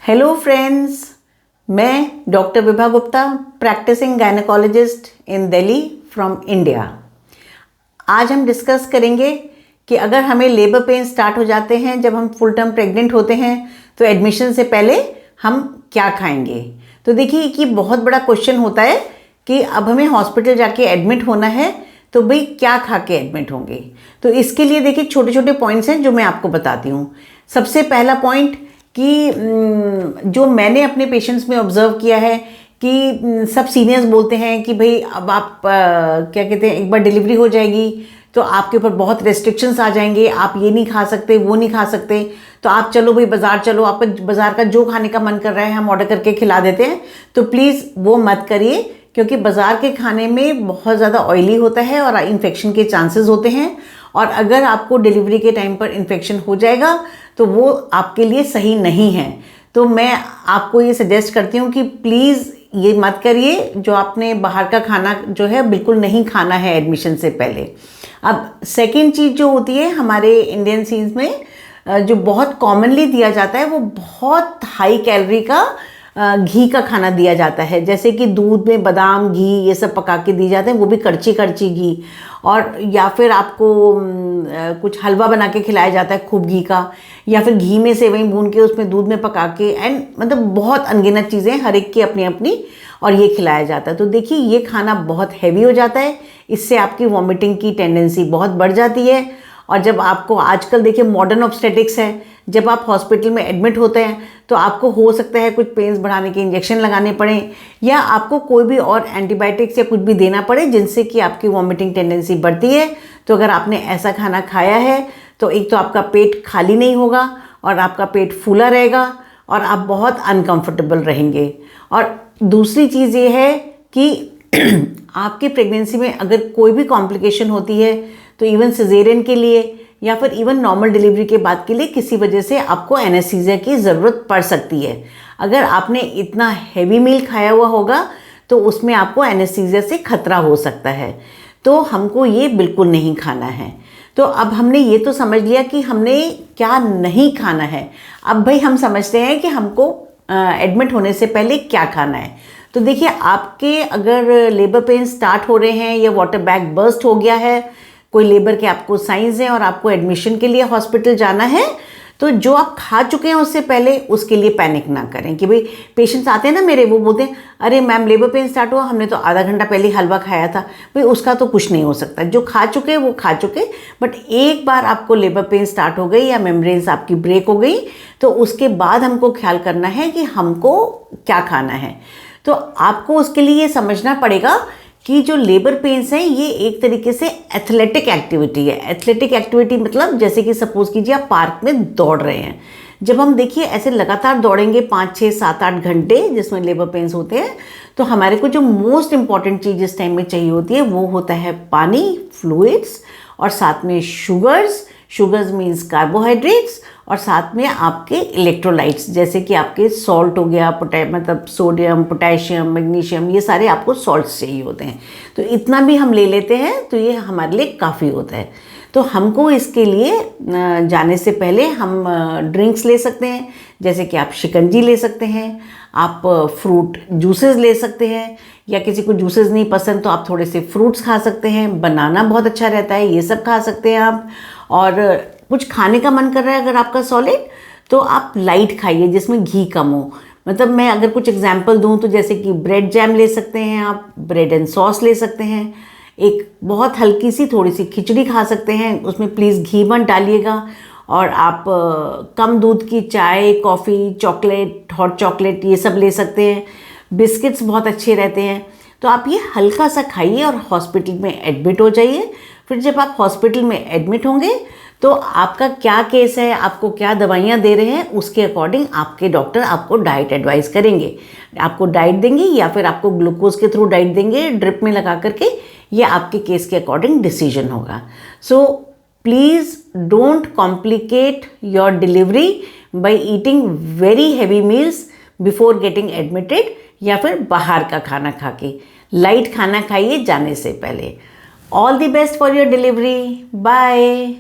Hello friends, मैं doctor Vibha Gupta, practising gynaecologist in Delhi from India. आज हम डिस्कस करेंगे कि अगर हमें लेबर पेन स्टार्ट हो जाते हैं जब हम फुल टर्म प्रेग्नेंट होते हैं तो एडमिशन से पहले हम क्या खाएंगे। तो देखिए कि बहुत बड़ा क्वेश्चन होता है कि अब हमें हॉस्पिटल जाके एडमिट होना है तो भाई क्या खा के एडमिट होंगे। तो इसके लिए देखिए छोटे छोटे पॉइंट्स हैं जो मैं आपको बताती हूँ। सबसे पहला पॉइंट कि जो मैंने अपने पेशेंट्स में ऑब्जर्व किया है कि सब सीनियर्स बोलते हैं कि भाई अब आप क्या कहते हैं, एक बार डिलीवरी हो जाएगी तो आपके ऊपर बहुत रेस्ट्रिक्शंस आ जाएंगे, आप ये नहीं खा सकते, वो नहीं खा सकते, तो आप चलो भाई बाज़ार चलो, आपका बाज़ार का जो खाने का मन कर रहा है हम ऑर्डर करके खिला देते हैं। तो प्लीज़ वो मत करिए, क्योंकि बाज़ार के खाने में बहुत ज़्यादा ऑयली होता है और इन्फेक्शन के चांसेस होते हैं, और अगर आपको डिलीवरी के टाइम पर इन्फेक्शन हो जाएगा तो वो आपके लिए सही नहीं है। तो मैं आपको ये सजेस्ट करती हूँ कि प्लीज़ ये मत करिए, जो आपने बाहर का खाना जो है बिल्कुल नहीं खाना है एडमिशन से पहले। अब सेकेंड चीज़ जो होती है हमारे इंडियन सीन्स में जो बहुत कॉमनली दिया जाता है वो बहुत हाई कैलोरी का घी का खाना दिया जाता है, जैसे कि दूध में बादाम घी ये सब पका के दिए जाते हैं, वो भी कड़ची कड़ची घी, और या फिर आपको कुछ हलवा बना के खिलाया जाता है खूब घी का, या फिर घी में सेवई भून के उसमें दूध में पका के, एंड मतलब बहुत अनगिनत चीज़ें हर एक की अपनी अपनी, और ये खिलाया जाता है। तो देखिए ये खाना बहुत हैवी हो जाता है, इससे आपकी वॉमिटिंग की टेंडेंसी बहुत बढ़ जाती है। और जब आपको आजकल देखिए मॉडर्न ऑब्स्टेटिक्स है, जब आप हॉस्पिटल में एडमिट होते हैं तो आपको हो सकता है कुछ पेन्स बढ़ाने के इंजेक्शन लगाने पड़े, या आपको कोई भी और एंटीबायोटिक्स या कुछ भी देना पड़े जिनसे कि आपकी वॉमिटिंग टेंडेंसी बढ़ती है। तो अगर आपने ऐसा खाना खाया है तो एक तो आपका पेट खाली नहीं होगा और आपका पेट फूला रहेगा और आप बहुत अनकंफर्टेबल रहेंगे। और दूसरी चीज़ ये है कि आपकी प्रेगनेंसी में अगर कोई भी कॉम्प्लिकेशन होती है तो इवन सिजेरियन के लिए या फिर इवन नॉर्मल डिलीवरी के बाद के लिए किसी वजह से आपको एनेस्थीसिया की ज़रूरत पड़ सकती है। अगर आपने इतना हैवी मील खाया हुआ होगा तो उसमें आपको एनेस्थीसिया से खतरा हो सकता है, तो हमको ये बिल्कुल नहीं खाना है। तो अब हमने ये तो समझ लिया कि हमने क्या नहीं खाना है। अब भाई हम समझते हैं कि हमको एडमिट होने से पहले क्या खाना है। तो देखिए आपके अगर लेबर पेन स्टार्ट हो रहे हैं या वाटर बैग बर्स्ट हो गया है, कोई लेबर के आपको साइंस हैं और आपको एडमिशन के लिए हॉस्पिटल जाना है, तो जो आप खा चुके हैं उससे पहले उसके लिए पैनिक ना करें। कि भाई पेशेंट्स आते हैं ना मेरे, वो बोलते हैं अरे मैम लेबर पेन स्टार्ट हुआ, हमने तो आधा घंटा पहले हलवा खाया था। भाई उसका तो कुछ नहीं हो सकता, जो खा चुके वो खा चुके, बट एक बार आपको लेबर पेन स्टार्ट हो गई या मेम्ब्रेन्स आपकी ब्रेक हो गई तो उसके बाद हमको ख्याल करना है कि हमको क्या खाना है। तो आपको उसके लिए ये समझना पड़ेगा कि जो लेबर पेन्स हैं ये एक तरीके से एथलेटिक एक्टिविटी है। एथलेटिक एक्टिविटी मतलब जैसे कि सपोज कीजिए आप पार्क में दौड़ रहे हैं, जब हम देखिए ऐसे लगातार दौड़ेंगे 5, 6, 7, 8 घंटे जिसमें लेबर पेन्स होते हैं, तो हमारे को जो मोस्ट इंपॉर्टेंट चीज़ इस टाइम में चाहिए होती है वो होता है पानी, फ्लूइड्स, और साथ में शुगर्स मीन्स कार्बोहाइड्रेट्स, और साथ में आपके इलेक्ट्रोलाइट्स जैसे कि आपके सॉल्ट हो गया, मतलब सोडियम, पोटेशियम, मैग्नीशियम, ये सारे आपको सॉल्ट्स चाहिए होते हैं। तो इतना भी हम ले लेते हैं तो ये हमारे लिए काफ़ी होता है। तो हमको इसके लिए जाने से पहले हम ड्रिंक्स ले सकते हैं, जैसे कि आप शिकंजी ले सकते हैं, आप फ्रूट जूसेस ले सकते हैं, या किसी को जूसेस नहीं पसंद तो आप थोड़े से फ्रूट्स खा सकते हैं, बनाना बहुत अच्छा रहता है, ये सब खा सकते हैं आप। और कुछ खाने का मन कर रहा है अगर आपका सॉलिड, तो आप लाइट खाइए जिसमें घी कम हो। मतलब मैं अगर कुछ एग्जांपल दूं तो जैसे कि ब्रेड जैम ले सकते हैं आप, ब्रेड एंड सॉस ले सकते हैं, एक बहुत हल्की सी थोड़ी सी खिचड़ी खा सकते हैं, उसमें प्लीज़ घी मत डालिएगा, और आप कम दूध की चाय, कॉफ़ी, चॉकलेट, हॉट चॉकलेट ये सब ले सकते हैं। बिस्किट्स बहुत अच्छे रहते हैं। तो आप ये हल्का सा खाइए और हॉस्पिटल में एडमिट हो जाइए। फिर जब आप हॉस्पिटल में एडमिट होंगे तो आपका क्या केस है, आपको क्या दवाइयाँ दे रहे हैं, उसके अकॉर्डिंग आपके डॉक्टर आपको डाइट एडवाइस करेंगे, आपको डाइट देंगे या फिर आपको ग्लूकोज के थ्रू डाइट देंगे ड्रिप में लगा करके, ये आपके केस के अकॉर्डिंग डिसीजन होगा। So please don't complicate your delivery by eating very heavy meals before getting admitted, या फिर बाहर का खाना खा के। लाइट खाना खाइए जाने से पहले। All the best for your delivery. Bye.